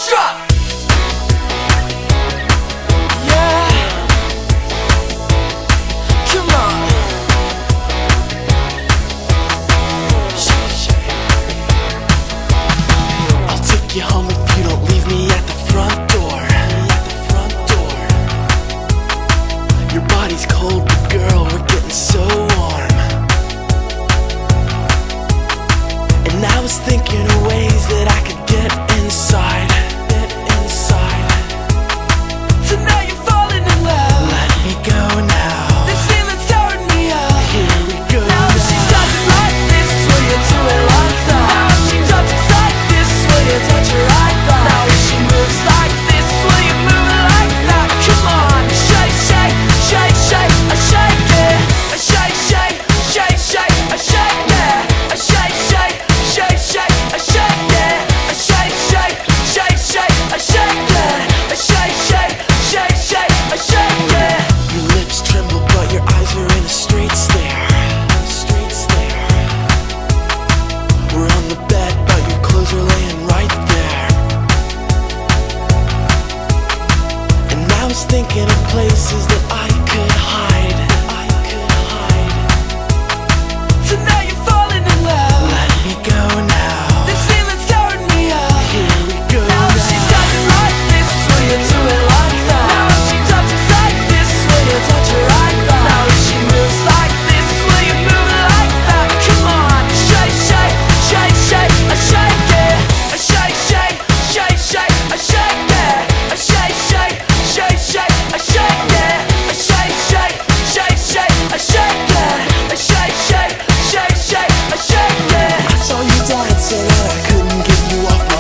Drop! Yeah. Come on. I'll take you home if you don't leave me at the front door. Your body's cold, but girl, we're getting so warm. And I was thinking of ways that